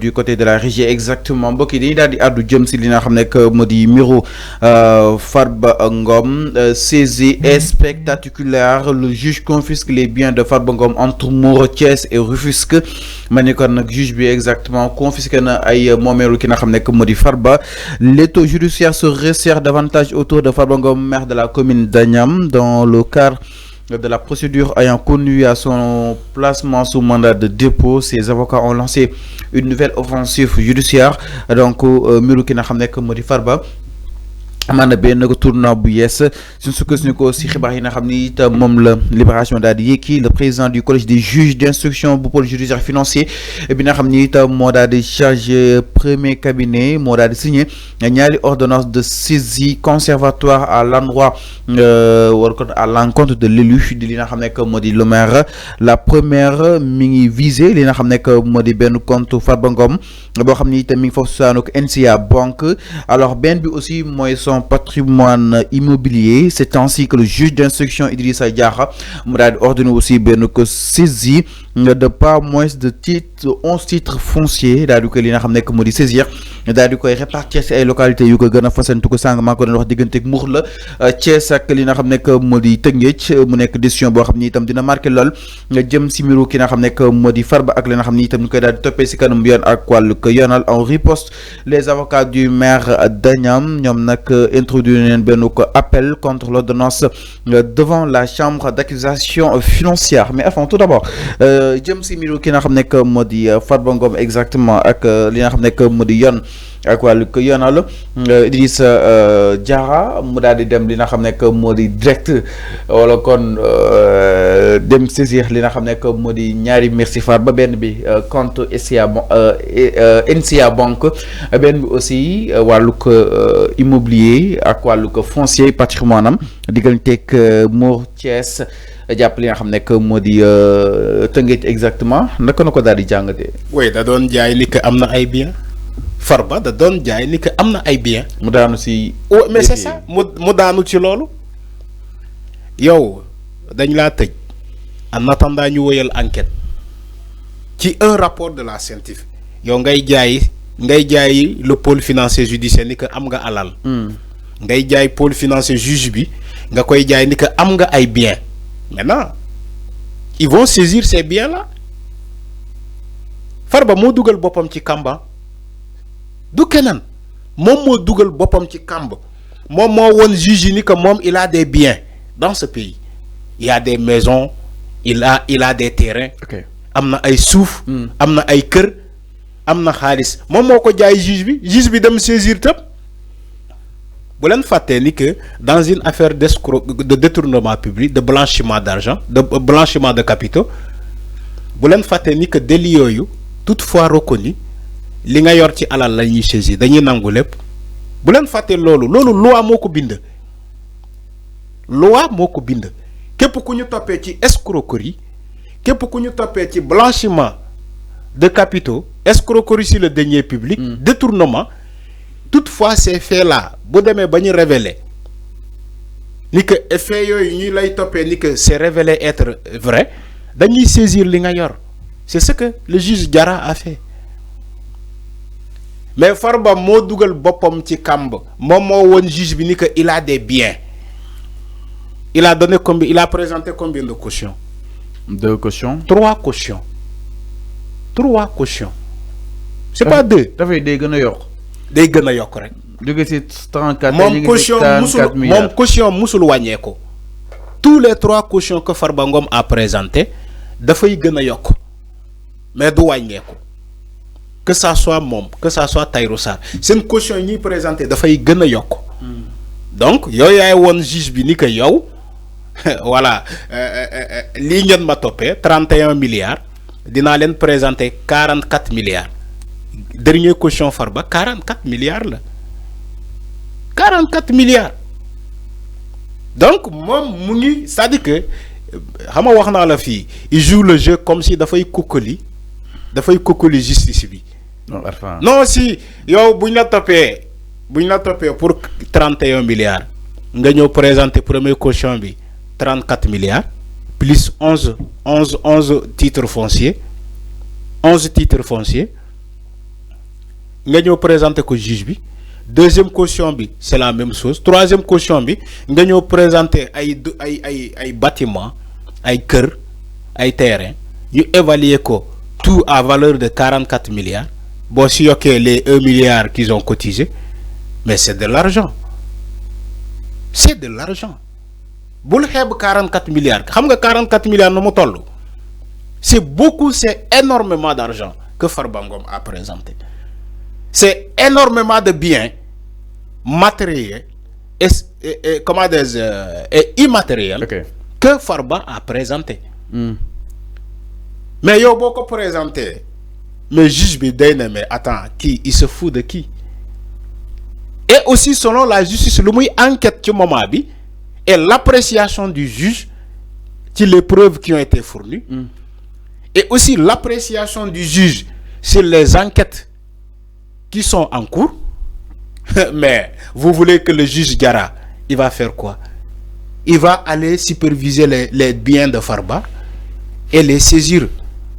du côté de la régie exactement mbokk yi dañuy daal di àddu jëm si li nga xam ne moo di mbiru Farba Ngom saisie spectaculaire le juge confisque les biens de Farba Ngom entre Mbour Thiès et Rufisque ma ne kon nag juge bi exactement confisqué na ay moomeelu ki nga xam ne moo di Farba. L'étau judiciaire se resserre davantage autour de Farba Ngom, maire de la commune d'Agnam, dans le cadre de la procédure ayant conduit à son placement sous mandat de dépôt. Ses avocats ont lancé une nouvelle offensive judiciaire donc mbiru ki nga xam ne moo di Farba. amaana benn tournant bu yees suñ sukkandiku si xibaar yi nga xam ni itam moom la Libération daal di yéegi le président du collège des juges d'instruction bu pôle judiciaire financier bi nga xam ni itam moo daal di chargé premier cabinet moo daal di signé ñaari ordonnance de saisie conservatoire à l'endroit war ko à l'encontre de l'élu di li nga xam ne moo di le maire. La première mi ngi visé li nga xam ne moo di benn compte Farba Ngom boo xam ni itam mi ngi foofu saanu NCA banque alors benn bi aussi mooy son patrimoine immobilier. C'est ainsi que le juge d'instruction Idrissa Diakha mu daal di ordonné aussi benn ko saisie de pas moins de 11 titres fonciers daal di ko li nga xam ne moo di saisir daal di koy répartir ci ay localités yu ko gën a fasantu ko sàng maa ko doon wax digganteeg Mbour la Thiès ak li nga xam ne moo di Tëngéej mu nekk décision boo xam ni itam dina marqué lool nga jëm si mbiru ki nga xam ne moo di Farba ak li nga xam ni itam ñu koy daal di toppee si kanam yoon ak wàllu ko yoonal. En riposte les avocats du maire d'Agnam ñoom nag introduit neen benn ko appel contre l'ordonnance devant la chambre d'accusation financière. Mais enfin tout d'abord jëm si mbiru ki nga xam ne moo di Farba Ngom exactement ak li nga xam ne moo di yoon ak wàllu ko yoonal Idrissa Diakha mu daal di dem li nga xam ne moo di direct wala kon dem saisir li nga xam ne moo di ñaari merci Farba benn bi compte NCA banque benn bi aussi wàllu ko immobilier ak wàllu ko foncier patrimoine am digganteeg Mbour Thiès jàpp li nga xam ne moo di Tëngéej exactement naka na ko daal di jàngatee. oui da doon jaay ni que am na ay bien Farba da doon jaay ni que am na ay bien mu daanu si. mais c'est ça mu daanu ci loolu yow dañ laa tëj en attendant ñu wëyal enquête ci un rapport de la scientifique yow ngay jaay le pôle financier judiciaire ni que am nga alal. ngay jaay pôle financier juge bi nga koy jaay ni que am nga ay bien maintenant ils vont saisir ces biens là Farba moo dugal boppam ci kamba du keneen moom moo dugal boppam ci kamba moom moo woon juge yi ni que moom il a des biens dans ce pays il y a des maisons il a des terrains. ok am na ay suuf. am na ay kër am na xaalis moom moo ko jaay juge bi dem saisir tëb. bu leen fàttee ni que dans une affaire de détournement public de blanchiment d'argent de blanchiment de capitaux bu leen fàttee ni que délit yooyu toutefois reconnu li nga yor ci alal la ñuy saisir dañuy nangu lépp bu leen fàttee loolu loi moo ko bind. loi moo ko bind képp ku ñu toppee ci escroquerie képp ku ñu toppee ci blanchiment de capitaux escroquerie sur le denier public. détournement. Toutefois ces faits-là bu demee ba ñu révéler ni que effet yooyu ñuy lay toppee ni que c'est révélé être vrai dañuy saisir li nga yor c'est ce que le juge Diarra a fait mais Farba moo dugal boppam ci kàmb moom moo woon juge bi ni que il a des biens il a donné combien il a présenté combien de cautions. 2 cautions. 3 cautions. 3 cautions. c'est pas 2. dafay day gën a yokk. day gën a yokk rek. jóge ci 34. moom caution musul wàññeeku. tous les 3 cautions que Farba Ngom a présenté dafay gën a yokk mais du wàññeeku que ça soit moom que ça soit Tahirou Sarr seen caution yi ñuy présenté dafay gën a yokk. donc yooyu yaay woon juge bi ni que yow voilà lii ngeen ma toppee 31 milliards dinaa leen présenter 44 milliards. dernier caution Farba 44 milliards la 44 milliards donc moom mu ngi c'est-à-dire que xam nga wax naa la fii il joue le jeu comme si dafay kokkali justice bi. non si yow buñ la toppee pour 31 milliards nga ñëw présenter premier caution bi 34 milliards plus 11 titres fonciers nga ñeu présenter ko juge bi. Deuxième caution bi c'est la même chose. Troisième caution bi nga ñeu présenter ay bâtiment, ay kër, ay terrain, ñu évaluer ko tout à valeur de 44 milliards. Bon, si ok les 1 milliard qu'ils ont cotisé, mais c'est de l'argent. C'est de l'argent. Bul xeb 44 milliards. Xam nga 44 milliards no mu tollu. C'est beaucoup, c'est énormément d'argent que Farba Ngom a présenté. C'est énormément de biens matériels et comment dire, et immatériels que Farba a présenté. Mais yo beaucoup présenté. Mais juge bi mais attends, qui il se fout de qui? Et aussi selon la justice, le muy enquête ci moment bi et l'appréciation du juge sur les preuves qui ont été fournies et aussi l'appréciation du juge sur les enquêtes qui sont en cours. Mais vous voulez que le juge Gara, il va faire quoi? Il va aller superviser les biens de Farba et les saisir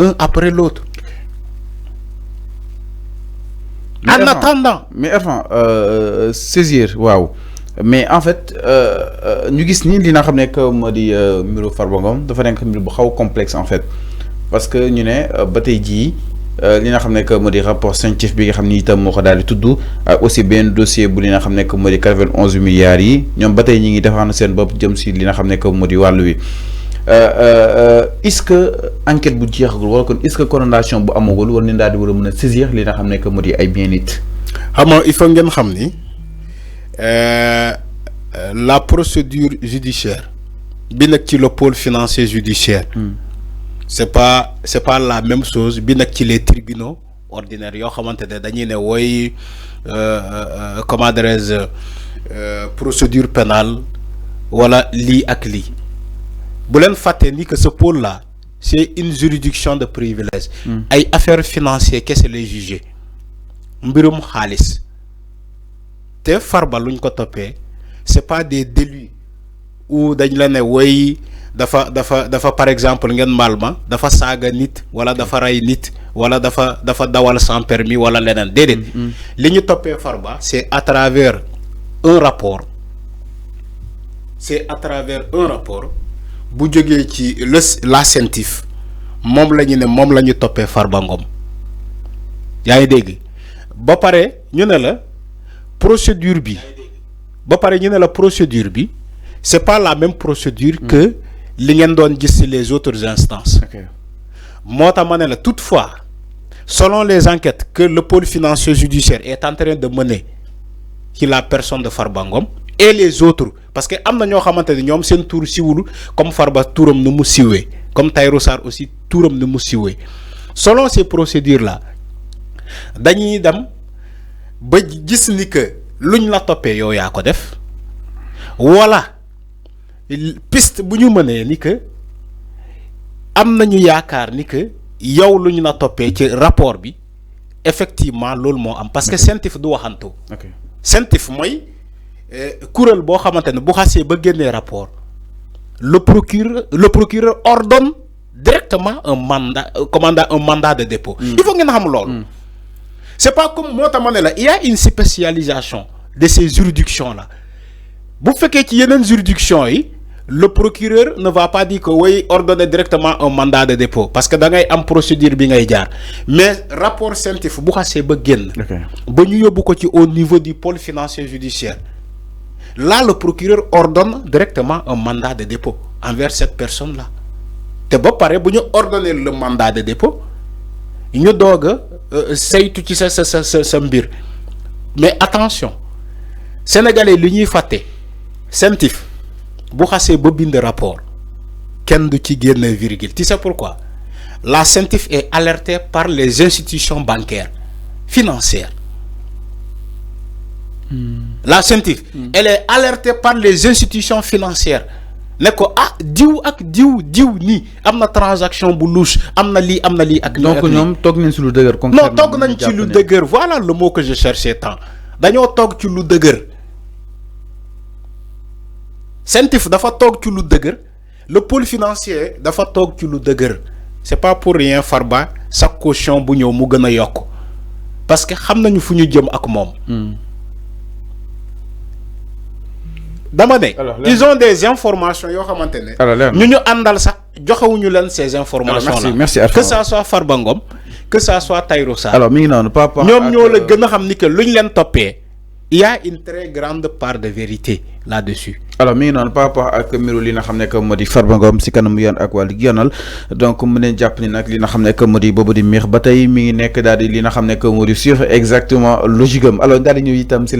un après l'autre. En attendant, mais enfin saisir waaw mais en fait ñu gis ni li nga xam que modi mbiru Farba Ngom dafa nekk mbir bu xaw complexe en fait parce que ñu né ba tay ji li nga xam que modi rapport scientifique bi nga xam ni itam moo ko daal di tudd aussi benn dossier bu li nga xam que modi 91 milliards yi ñom ba tay ñi ngi défendre seen bopp jëm ci li nga xam que modi walu wi est-ce que enquête bu jeexagul wala kon est-ce que condamnation bu amagul wala ni daal di war a mën a saisir li nga xam ne que moo di ay bien nit. xam nga il faut ngeen xam ni la procédure judiciaire bi nekk ci le pôle financier judiciaire. c'est pas la même chose bi nekk ci les tribunaux ordinaires yoo xamante ne dañuy ne wooy comment dirais-je procédure pénale wala lii ak lii. Bu len faté ni que ce pôle là c'est une juridiction de privilège. Ay affaires financières qu'est-ce les juger mbirum khalis té Farba luñ ko topé c'est pas des délits ou dañ la né way dafa par exemple ngeen malma dafa saga nit wala dafa ray nit wala dafa dawal sans permis wala lenen dédé liñu topé Farba c'est à travers un rapport bu jógee ci la CENTIF moom la ñu ne moom la ñu toppee Farba Ngom yaa ngi dégg ba pare ñu ne la procédure bi c'est pas la même procédure que li ngeen doon gis ci les autres instances. moo tax ma ne la toutefois selon les enquêtes que le pôle financier judiciaire est en train de mener ci la personne de Farba Ngom et les autres parce que amna ñoo xamanteni ñom seen tour siwul comme Farba touram nu mu siwé comme Tahirou Sarr aussi touram nu mu siwé selon ces procédures là dañuy dem ba gis ni que luñ la topé yow ya ko def wala piste bu ñu mënee ni que am nañu yaakaar ni que yow luñ la topé ci rapport bi effectivement lool mo am parce que CENTIF du waxantu CENTIF moy kuréel boo xamante ne bu xasee ba génnee rapport le procureur ordonne directement un mandat de dépôt. Il faut ngeen xam loolu. C'est pas comme moo tax ma ne la il y a une spécialisation de ces juridictions là bu fekkee ci yeneen juridiction yi le procureur ne va pas dire que way ordonner directement un mandat de dépôt parce que da ngay am procédure bi ngay jaar mais rapport CENTIF bu xasee ba génn. ba ñu yóbbu ko ci au niveau du pôle financier judiciaire. Là, le procureur ordonne directement un mandat de dépôt envers cette personne-là. Te ba paré bu ñu ordonner le mandat de dépôt ñu doga saytu ci sa mbir. Mais attention, sénégalais li ñuy faté CENTIF bu xassé ba bind rapport kenn du ci génne virgule. Tu sais pourquoi? La CENTIF est alertée par les institutions bancaires, financières. La CENTIF, elle est alertée par les institutions financières. Ne ko diw ak diw ni amna transaction bu louche amna li ak donc ñom tok nañ ci lu deuguer concrètement non tok nañ ci lu deuguer voilà le mot que je cherchais tant dañoo tok ci lu deuguer CENTIF dafa tok ci lu deuguer le pôle financier dafa tok ci lu deuguer c'est pas pour rien Farba sa caution bu ñew mu gëna yok parce que xam nañu fu ñu jëm ak moom. dama ne ils ont des informations yoo xamante ne. ñu àndal sax joxewuñu leen ces informations là. merci que ça soit Farba Ngom que ça soit Tahirou Sarr. alors mi ngi noonu papa ñoom ñoo la gën a xam ni que luñ leen toppee. il y a une très grande part de vérité là-dessus. alors mi ngi noonu par rapport ak mbiru li nga xam ne que moo di Farba Ngom si kanam yoon ak wàllu yoonal donc mu ne jàpp ni nag li nga xam ne que moo di boobu di miir ba tey mi ngi nekk daal di li nga xam ne que moo di sur exactement logique am alors daal di ñëw itam si